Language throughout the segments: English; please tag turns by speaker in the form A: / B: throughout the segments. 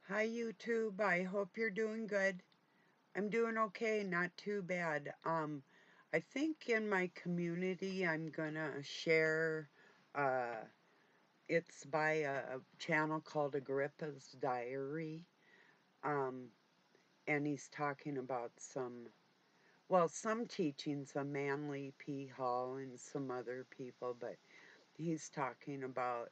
A: Hi YouTube, I hope you're doing good. I'm doing okay, not too bad. I think in my community I'm gonna share, uh, it's by a channel called Agrippa's Diary. Um, and he's talking about some teachings of Manly P. Hall and some other people, but he's talking about,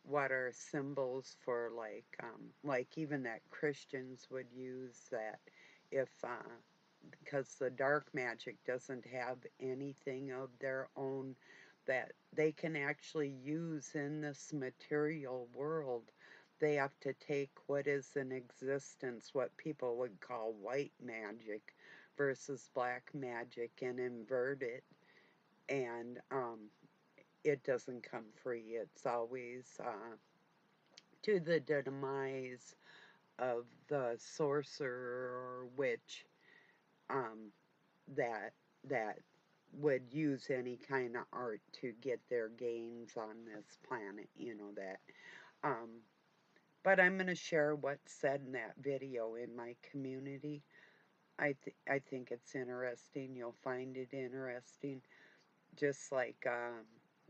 A: what are symbols for like even that Christians would use that if because the dark magic doesn't have anything of their own that they can actually use in this material world. They have to take what is in existence, what people would call white magic versus black magic, and invert it, and it doesn't come free. It's always to the demise of the sorcerer or witch, um, that that would use any kind of art to get their gains on this planet. You know that. Um, but I'm going to share what's said in that video in my community. I think it's interesting. You'll find it interesting. Just like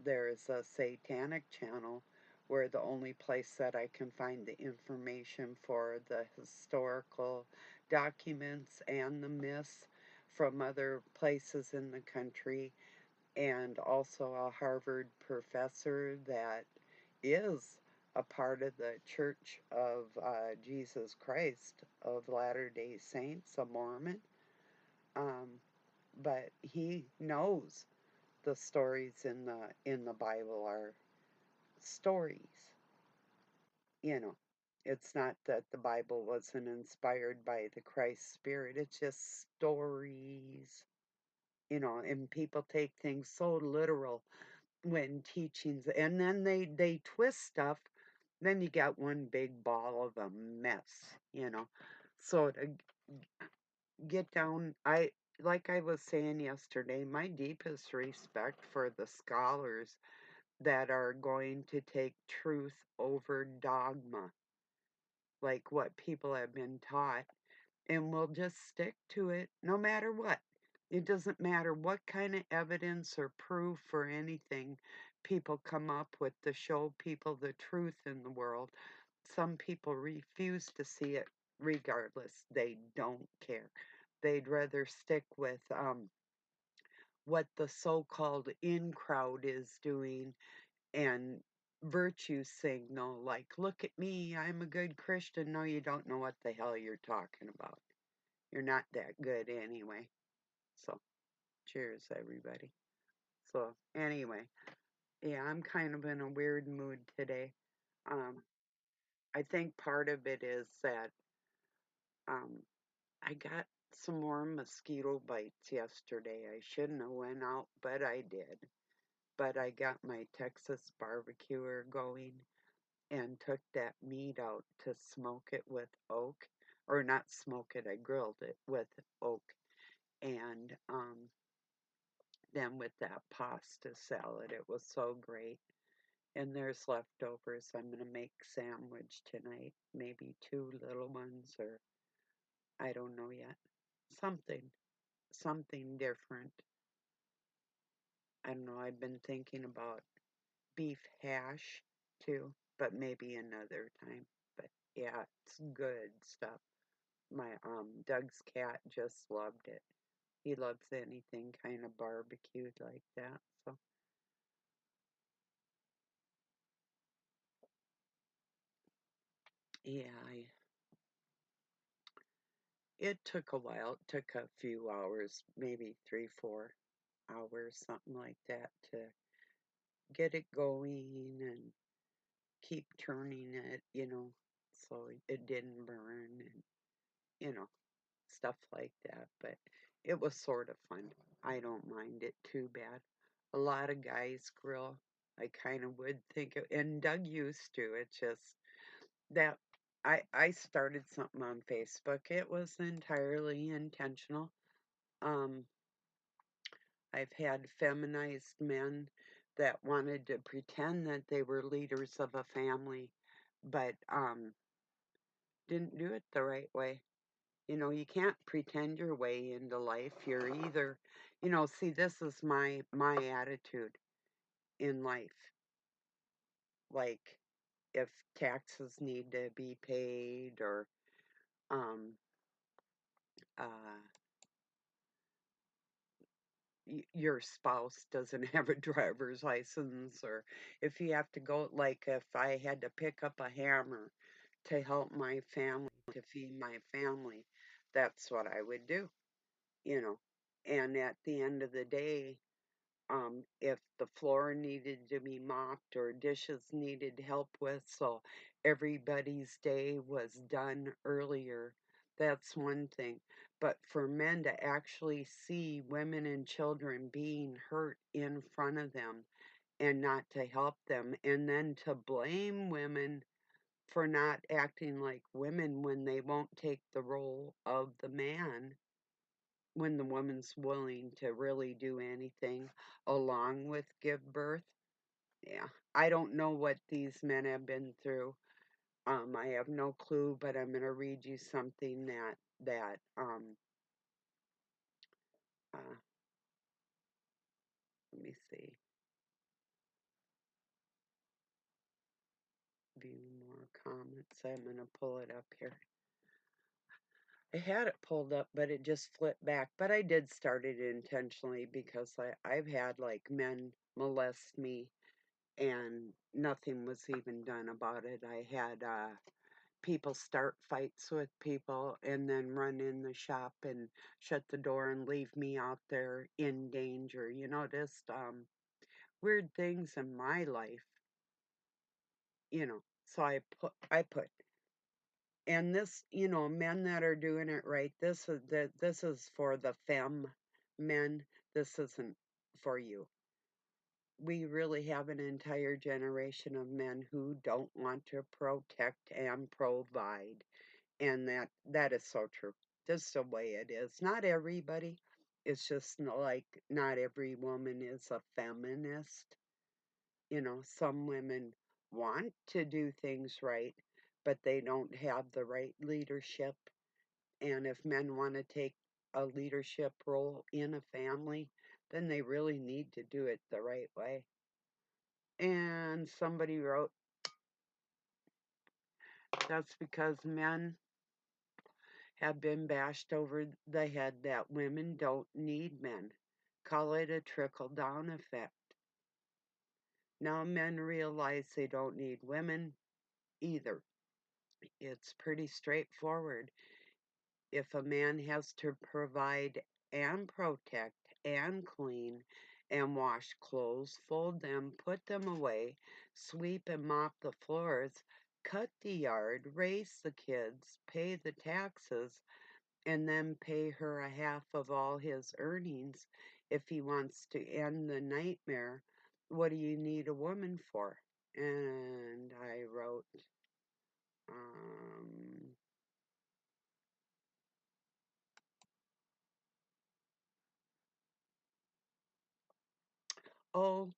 A: there's a satanic channel where the only place that I can find the information for the historical documents and the myths from other places in the country, and also a Harvard professor that is a part of the Church of Jesus Christ of Latter-day Saints, a Mormon. Um, but he knows the stories in the Bible are stories. You know, it's not that the Bible wasn't inspired by the Christ Spirit. It's just stories. And people take things so literal when teachings, and then they twist stuff. Then you got one big ball of a mess. So to get down, like I was saying yesterday, my deepest respect for the scholars that are going to take truth over dogma, like what people have been taught, and will just stick to it no matter what. It doesn't matter what kind of evidence or proof or anything people come up with to show people the truth in the world. Some people refuse to see it regardless. They don't care. They'd rather stick with what the so called in crowd is doing and virtue signal, like, look at me, I'm a good Christian. No, you don't know what the hell you're talking about. You're not that good anyway. So, cheers, everybody. So, anyway, yeah, I'm kind of in a weird mood today. Um, I think part of it is that um, I got some more mosquito bites yesterday. I shouldn't have went out, but I did. But I got my Texas barbecuer going and took that meat out to smoke it with oak, or not smoke it, I grilled it with oak, and then with that pasta salad, it was so great. And there's leftovers. I'm gonna make sandwich tonight, maybe two little ones, or I don't know yet. Something, something different. I don't know. I've been thinking about beef hash too, but maybe another time. But yeah, it's good stuff. My Doug's cat just loved it. He loves anything kind of barbecued like that. So yeah, it took a while. It took a few hours, maybe 3, 4 hours, something like that, to get it going and keep turning it, so it didn't burn and you know stuff like that. But it was sort of fun. I don't mind it too bad. A lot of guys grill. I kind of would think it, and Doug used to. It's just that I started something on Facebook. It was entirely intentional. Um, I've had feminized men that wanted to pretend that they were leaders of a family, but didn't do it the right way. You can't pretend your way into life. You're either, see, this is my attitude in life. Like, if taxes need to be paid, or um uh your spouse doesn't have a driver's license, or if you have to go, like if I had to pick up a hammer to help my family, to feed my family, that's what I would do, you know. And at the end of the day, if the floor needed to be mopped or dishes needed help with, so everybody's day was done earlier, that's one thing. But for men to actually see women and children being hurt in front of them and not to help them, and then to blame women for not acting like women when they won't take the role of the man, when the woman's willing to really do anything along with give birth. Yeah, I don't know what these men have been through. I have no clue, but I'm going to read you something that uh, let me see, view more comments. I'm going to pull it up here. I had it pulled up, but it just flipped back. But I did start it intentionally because I've had like men molest me and nothing was even done about it. I had people start fights with people and then run in the shop and shut the door and leave me out there in danger. Just weird things in my life. So I put, and this, men that are doing it right. This is for the femme men. This isn't for you. We really have an entire generation of men who don't want to protect and provide. And that is so true. Just the way it is. Not everybody. It's just like not every woman is a feminist. Some women want to do things right, but they don't have the right leadership. And if men want to take a leadership role in a family, then they really need to do it the right way. And somebody wrote, that's because men have been bashed over the head that women don't need men. Call it a trickle down effect. Now men realize they don't need women either. It's pretty straightforward. If a man has to provide and protect and clean and wash clothes, fold them, put them away, sweep and mop the floors, cut the yard, raise the kids, pay the taxes, and then pay her a half of all his earnings if he wants to end the nightmare, what do you need a woman for? And I wrote, um, oh,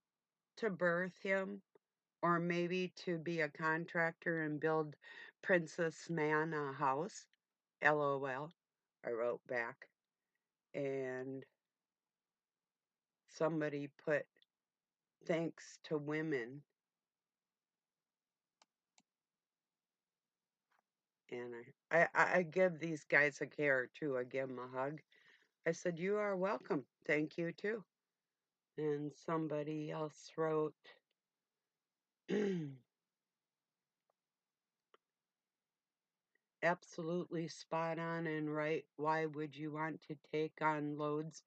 A: to birth him, or maybe to be a contractor and build princessman a house. LOL. I wrote back. And somebody put, thanks to women. And I give these guys a care too. I give them a hug. I said, you are welcome. Thank you too. And somebody else wrote, absolutely spot on and right. Why would you want to take on loads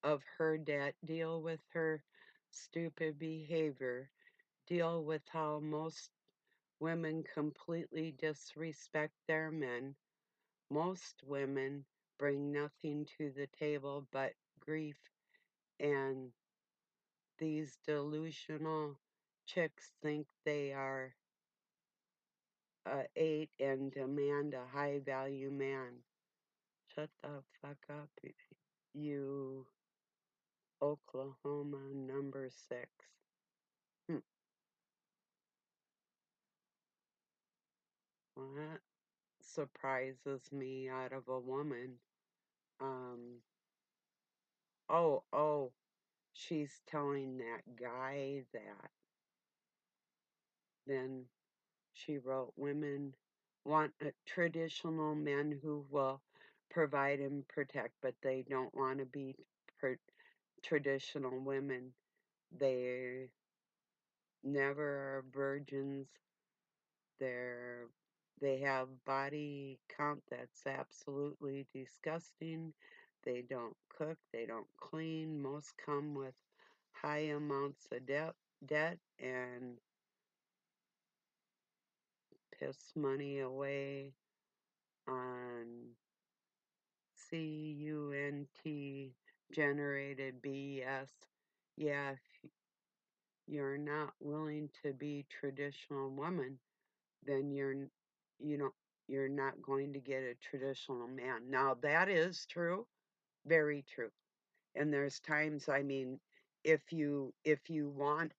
A: of her debt? Deal with her stupid behavior. Deal with how most women completely disrespect their men. Most women bring nothing to the table but grief, and these delusional chicks think they are eight and demand a high value man. Shut the fuck up, you Oklahoma number 6. What? surprises me out of a woman. Um, oh, she's telling that guy that. Then she wrote, women want traditional men who will provide and protect, but they don't want to be traditional women. They never are virgins. They're they have body count that's absolutely disgusting. They don't cook, they don't clean. Most come with high amounts of debt and piss money away on CUNT generated BS. Yeah, if you're not willing to be traditional woman, then you know you're not going to get a traditional man. Now that is true, very true. And there's times, I mean, if you want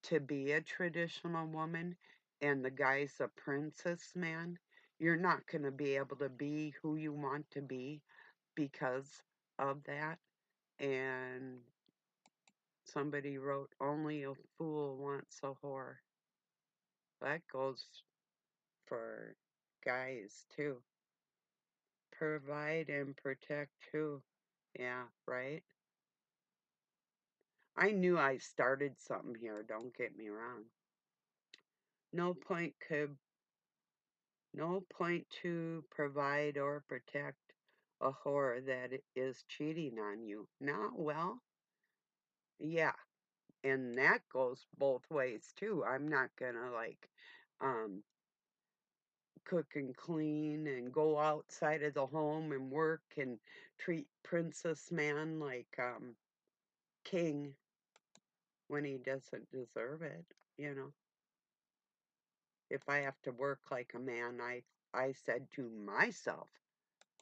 A: to be a traditional woman and the guy's a princess man, you're not going to be able to be who you want to be because of that. And somebody wrote, only a fool wants a whore. That goes for guys too. Provide and protect too. Yeah, right? I knew I started something here, don't get me wrong. No point could No point to provide or protect a whore that is cheating on you. No, well, yeah, and that goes both ways too. I'm not gonna like um cook and clean and go outside of the home and work and treat princess man like king when he doesn't deserve it, you know. If I have to work like a man, I said to myself,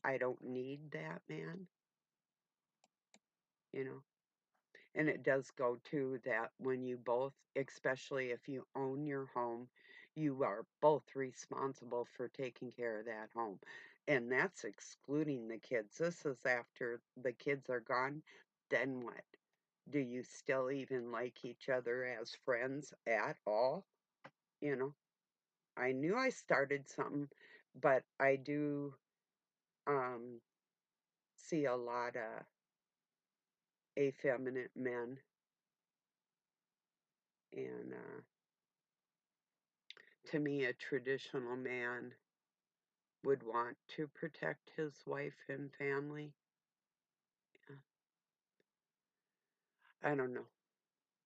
A: I don't need that man, you know. And it does go to that when you both, especially if you own your home, you are both responsible for taking care of that home. And that's excluding the kids. This is after the kids are gone. Then what? Do you still even like each other as friends at all? You know, I knew I started something, but I do um, see a lot of effeminate men. And to me, a traditional man would want to protect his wife and family. I don't know.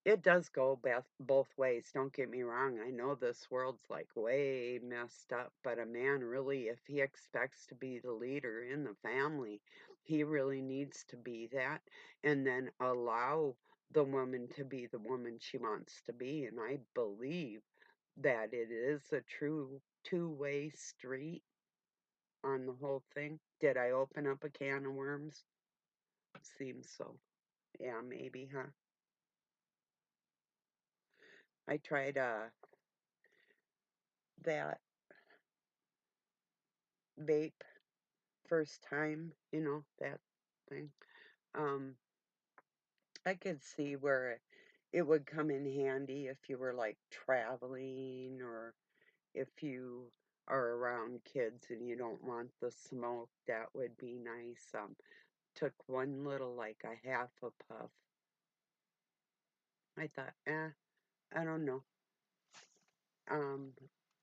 A: It does go both ways. Don't get me wrong. I know this world's like way messed up, but a man really, if he expects to be the leader in the family, he really needs to be that and then allow the woman to be the woman she wants to be. And I believe that it is a true two-way street on the whole thing. Did I open up a can of worms? Seems so. Yeah, maybe, huh? I tried that vape first time, that thing. Um, I could see where it would come in handy if you were like traveling or if you are around kids and you don't want the smoke, that would be nice. Took one little, like a half a puff. I thought, I don't know. Um,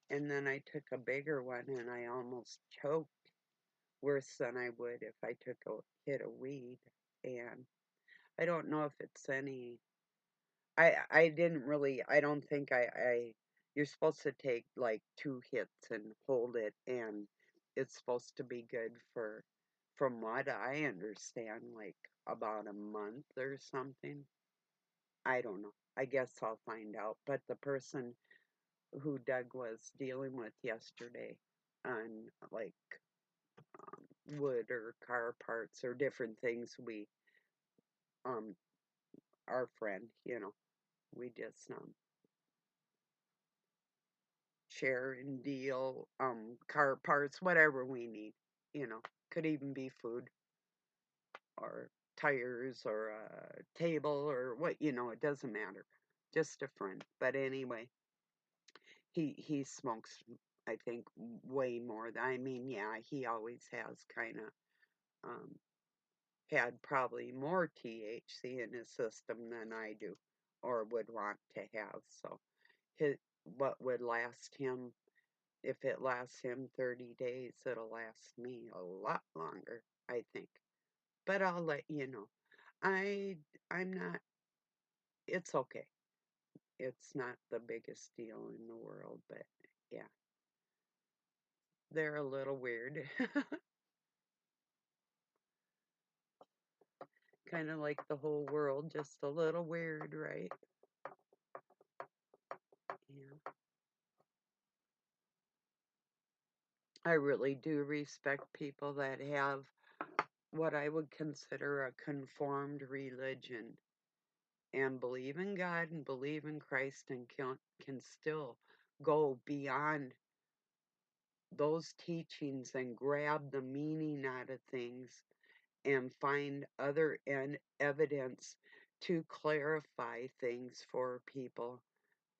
A: and then I took a bigger one and I almost choked worse than I would if I took a hit of weed. And I don't know if it's any. I didn't really. I don't think I. You're supposed to take like 2 hits and hold it, and it's supposed to be good for, from what I understand, like about a month or something. I don't know. I guess I'll find out. But the person who Doug was dealing with yesterday on like wood or car parts or different things, um our friend, we just share and deal, car parts, whatever we need. You know, could even be food or tires or a table or what, it doesn't matter. Just a friend. But anyway, he smokes, I think, way more than, I mean, yeah, he always has kind of um, had probably more THC in his system than I do or would want to have. So his, what would last him, if it lasts him 30 days, it'll last me a lot longer, I think. But I'll let you know. I I'm not, it's okay. It's not the biggest deal in the world, but yeah, they're a little weird. Kind of like the whole world, just a little weird, right? Yeah. I really do respect people that have what I would consider a conformed religion and believe in God and believe in Christ and can still go beyond those teachings and grab the meaning out of things and find other evidence to clarify things for people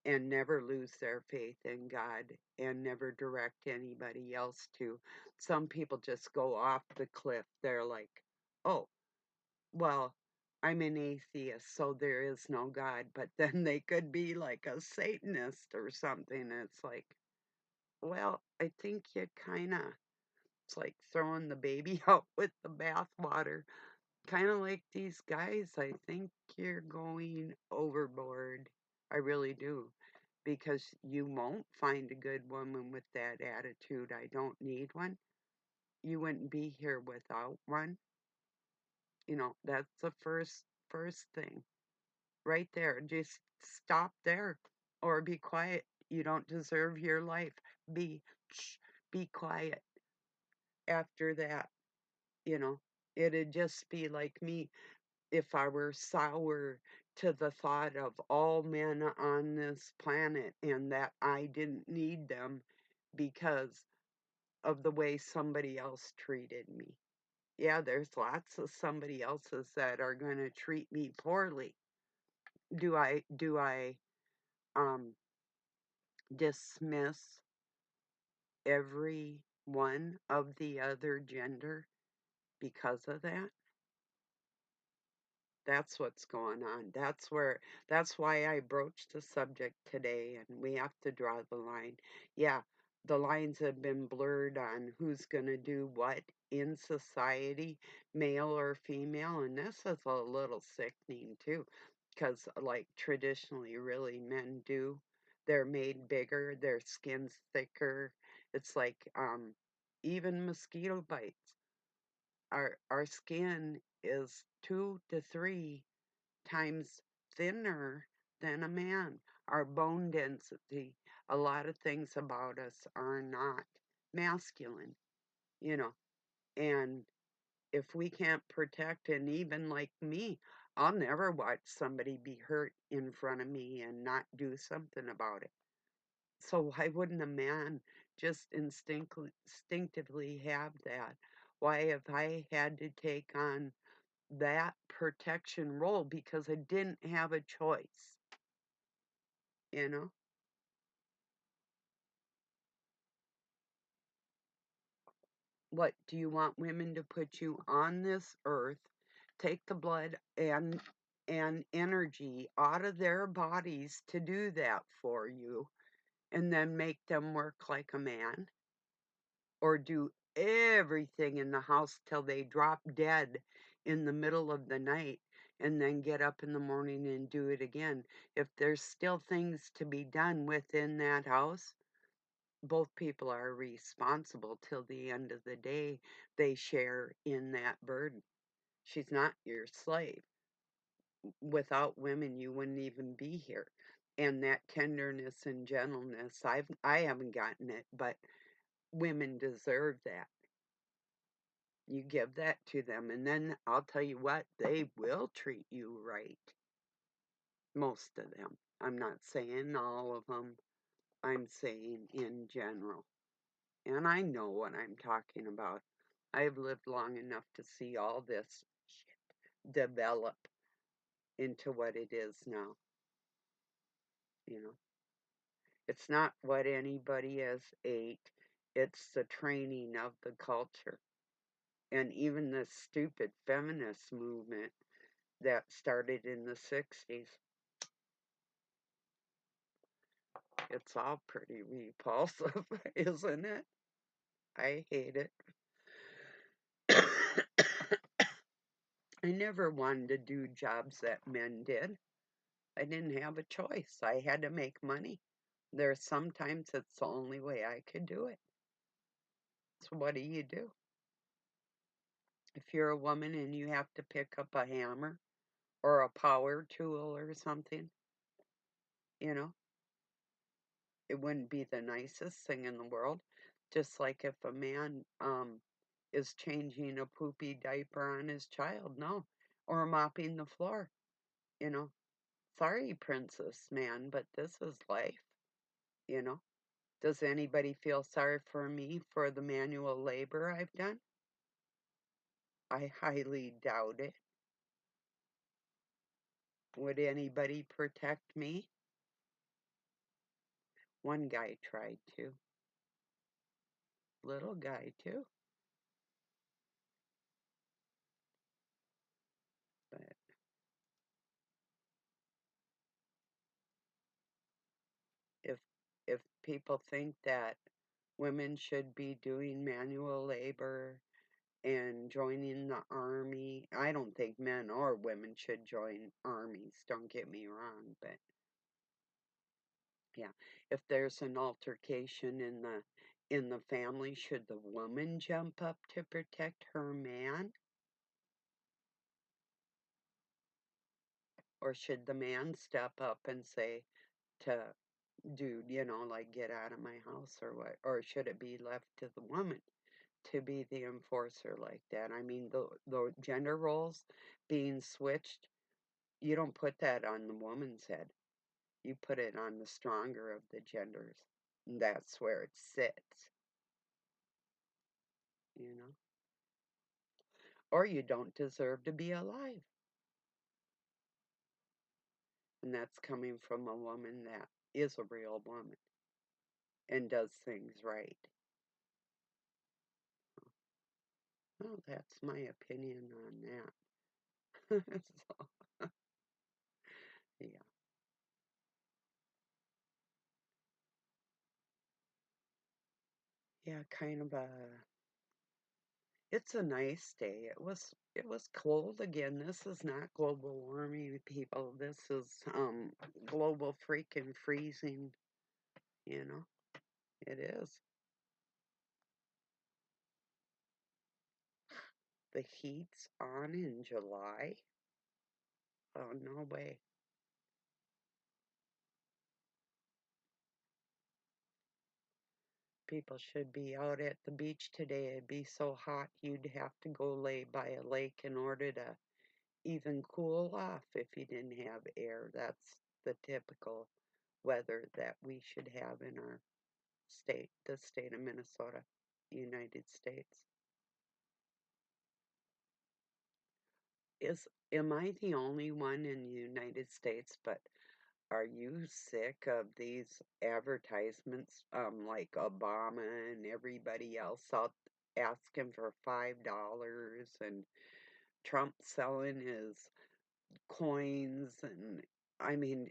A: and never lose their faith in God and never direct anybody else to. Some people just go off the cliff. They're like, oh, well, I'm an atheist, so there is no God. But then they could be like a Satanist or something. It's like, well, I think you kind of, it's like throwing the baby out with the bathwater. Kind of like these guys, I think you're going overboard. I really do. Because you won't find a good woman with that attitude. I don't need one. You wouldn't be here without one. That's the first thing right there. Just stop there or be quiet. You don't deserve your life. Be shh, be quiet after that, you know. It'd just be like me if I were sour to the thought of all men on this planet and that I didn't need them because of the way somebody else treated me. Yeah, there's lots of somebody else's that are going to treat me poorly. Do I um dismiss every one of the other gender because of that? That's what's going on. That's why I broached the subject today, and we have to draw the line. Yeah, the lines have been blurred on who's going to do what in society, male or female, and this is a little sickening too, because like traditionally, really, men do. They're made bigger, their skin's thicker. It's like even mosquito bites. Our skin is 2 to 3 times thinner than a man. Our bone density, a lot of things about us are not masculine, you know. And if we can't protect, and even like me, I'll never watch somebody be hurt in front of me and not do something about it. So why wouldn't a man just instinctively have that? Why have I had to take on that protection role because I didn't have a choice, you know? What do you want women to put you on this earth, take the blood and energy out of their bodies to do that for you, and then make them work like a man? Or do everything in the house till they drop dead in the middle of the night and then get up in the morning and do it again? If there's still things to be done within that house, both people are responsible till the end of the day. They share in that burden. She's not your slave. Without women, you wouldn't even be here. And that tenderness and gentleness, I haven't gotten it, but women deserve that. You give that to them, and then I'll tell you what, they will treat you right. Most of them. I'm not saying all of them, I'm saying in general. And I know what I'm talking about. I've lived long enough to see all this shit develop into what it is now. You know, it's not what anybody has ate, it's the training of the culture. And even the stupid feminist movement that started in the 60s, it's all pretty repulsive, isn't it? I hate it. I never wanted to do jobs that men did. I didn't have a choice. I had to make money. There's sometimes it's the only way I could do it. So what do? If you're a woman and you have to pick up a hammer or a power tool or something, you know, it wouldn't be the nicest thing in the world. Just like if a man is changing a poopy diaper on his child, no, or mopping the floor, you know. Sorry, princess man, but this is life, you know. Does anybody feel sorry for me for the manual labor I've done? I highly doubt it. Would anybody protect me? One guy tried to. Little guy, too. But if if people think that women should be doing manual labor and joining the army, I don't think men or women should join armies, don't get me wrong, but yeah, if there's an altercation in the family, should the woman jump up to protect her man? Or should the man step up and say to dude, like get out of my house or what? Or should it be left to the woman to be the enforcer like that? I mean, the gender roles being switched, you don't put that on the woman's head. You put it on the stronger of the genders. And that's where it sits, you know? Or you don't deserve to be alive. And that's coming from a woman that is a real woman and does things right. Well, that's my opinion on that. So, yeah. Yeah, kind of a it's a nice day. It was cold again. This is not global warming, people. This is global freaking freezing, you know. It is. The heat's on in July. Oh, no way. People should be out at the beach today. It'd be so hot you'd have to go lay by a lake in order to even cool off if you didn't have air. That's the typical weather that we should have in our state, the state of Minnesota, United States. Am I the only one in the United States, but are you sick of these advertisements, like Obama and everybody else out asking for $5 and Trump selling his coins? And I mean,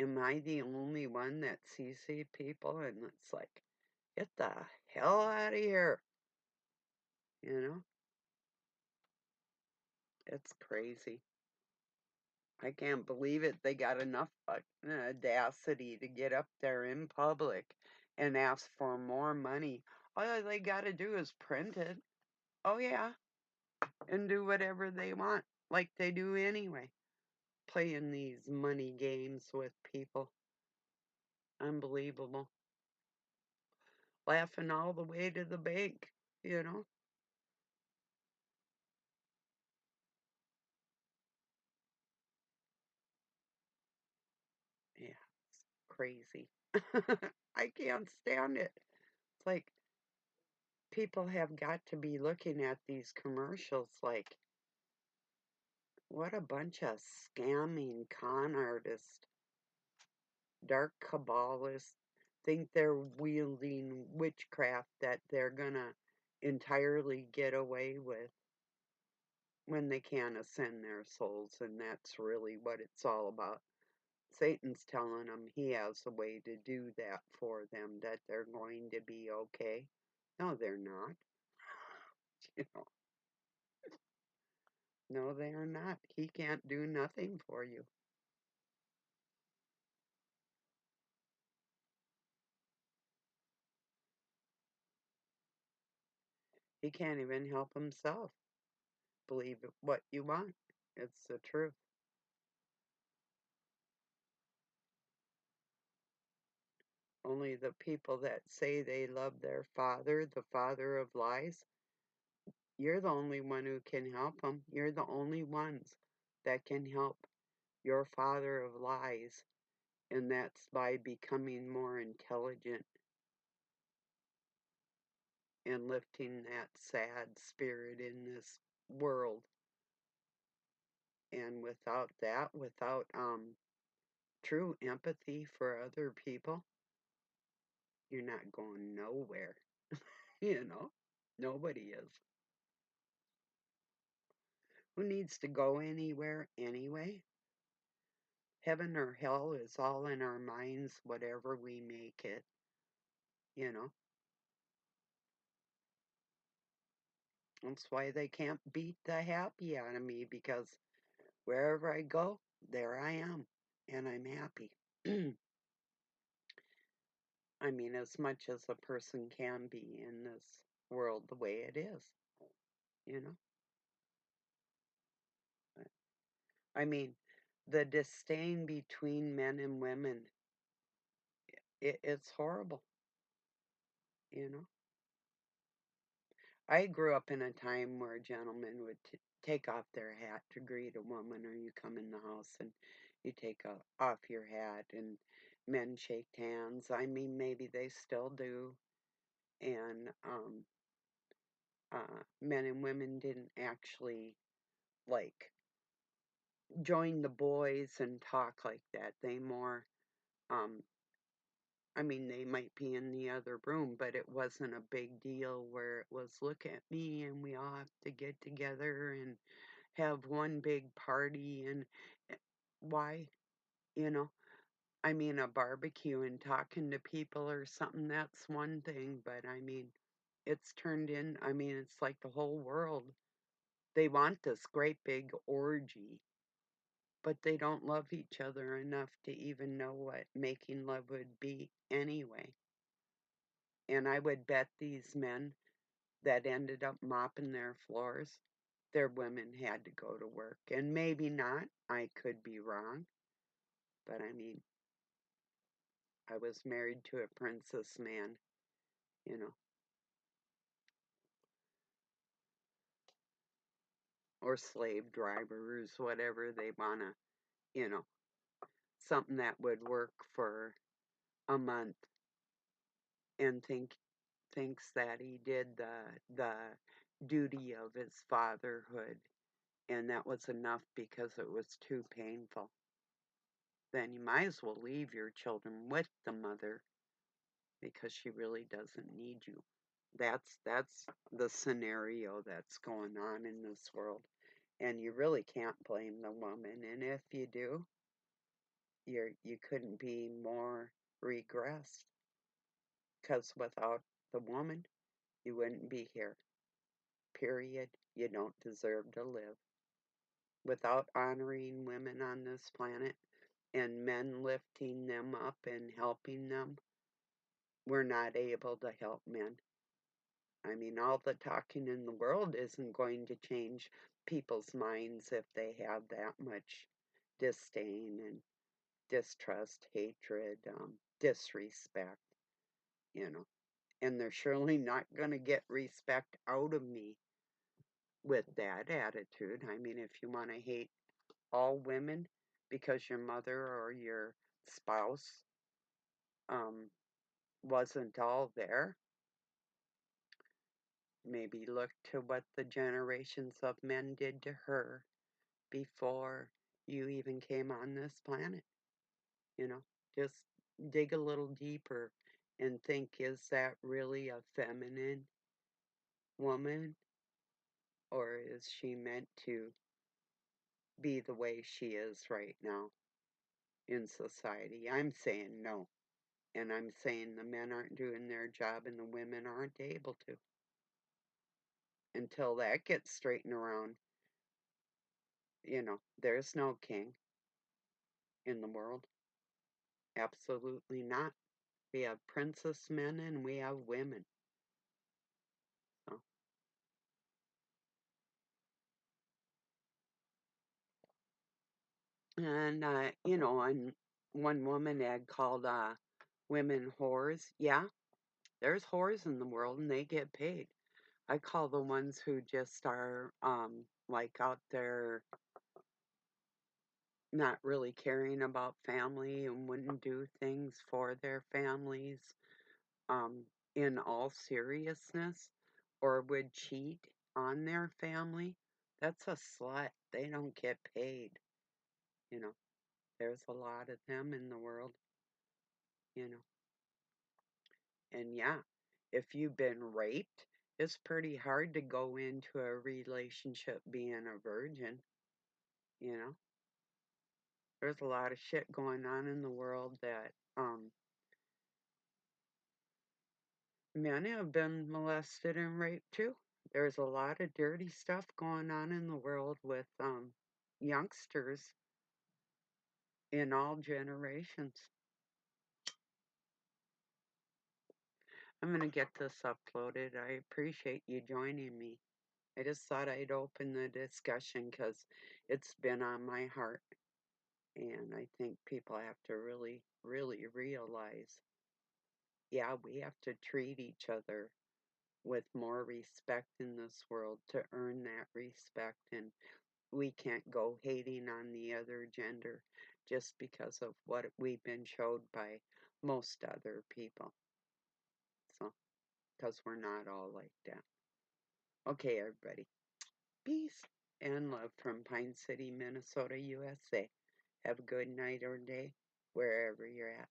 A: am I the only one that sees these people and it's like, get the hell out of here, you know? It's crazy. I can't believe it. They got enough fucking audacity to get up there in public and ask for more money. All they got to do is print it. Oh, yeah. And do whatever they want, like they do anyway. Playing these money games with people. Unbelievable. Laughing all the way to the bank, you know? Yeah. crazy. I can't stand it. It's like people have got to be looking at these commercials like, what a bunch of scamming con artists, dark Kabbalists think they're wielding witchcraft that they're gonna entirely get away with when they can't ascend their souls, and that's really what it's all about. Satan's telling them he has a way to do that for them, that they're going to be okay. No, they're not. You know, no, they are not. He can't do nothing for you. He can't even help himself. Believe what you want. It's the truth. Only the people that say they love their father, the father of lies, you're the only one who can help them. You're the only ones that can help your father of lies, and that's by becoming more intelligent and lifting that sad spirit in this world. And without that, without true empathy for other people, you're not going nowhere. You know, nobody is. Who needs to go anywhere anyway? Heaven or hell is all in our minds, whatever we make it, you know. That's why they can't beat the happy out of me, because wherever I go, there I am, and I'm happy. I mean, as much as a person can be in this world the way it is, you know. I mean, the disdain between men and women, it's horrible, you know. I grew up in a time where gentlemen would take off their hat to greet a woman, or you come in the house and you take off your hat, and men shake hands. I mean, maybe they still do. And men and women didn't actually like join the boys and talk like that. They more, um, I mean, they might be in the other room, but it wasn't a big deal where it was, look at me and we all have to get together and have one big party. And why, you know, I mean, a barbecue and talking to people or something, that's one thing, but I mean, it's turned in, I mean, it's like the whole world. They want this great big orgy, but they don't love each other enough to even know what making love would be anyway. And I would bet these men that ended up mopping their floors, their women had to go to work. And maybe not, I could be wrong, but I mean, I was married to a princess man, you know, or slave drivers, whatever they want to, you know, something that would work for a month, and thinks that he did the duty of his fatherhood, and that was enough because it was too painful. Then you might as well leave your children with the mother, because she really doesn't need you. That's the scenario that's going on in this world. And you really can't blame the woman. And if you do, you couldn't be more regressed. Because without the woman, you wouldn't be here. Period. You don't deserve to live. Without honoring women on this planet and men lifting them up and helping them, we're not able to help men. I mean, all the talking in the world isn't going to change people's minds if they have that much disdain and distrust, hatred, disrespect, you know. And they're surely not going to get respect out of me with that attitude. I mean, if you want to hate all women because your mother or your spouse um, wasn't all there. Maybe look to what the generations of men did to her before you even came on this planet. You know, just dig a little deeper and think, is that really a feminine woman, or is she meant to be the way she is right now in society? I'm saying no. And I'm saying the men aren't doing their job and the women aren't able to. Until that gets straightened around, there's no king in the world. Absolutely not. We have princessmen and we have women. So, and, and one woman had called women whores. Yeah, there's whores in the world and they get paid. I call the ones who just are like out there not really caring about family and wouldn't do things for their families um, in all seriousness, or would cheat on their family. That's a slut. They don't get paid. You know, there's a lot of them in the world, you know. And yeah, if you've been raped, it's pretty hard to go into a relationship being a virgin, you know. There's a lot of shit going on in the world that men have been molested and raped too. There's a lot of dirty stuff going on in the world with youngsters in all generations. I'm going to get this uploaded. I appreciate you joining me. I just thought I'd open the discussion because it's been on my heart. And I think people have to really, really realize, yeah, we have to treat each other with more respect in this world to earn that respect. And we can't go hating on the other gender just because of what we've been showed by most other people. So, because we're not all like that. Okay, everybody. Peace and love from Pine City, Minnesota, USA. Have a good night or day wherever you're at.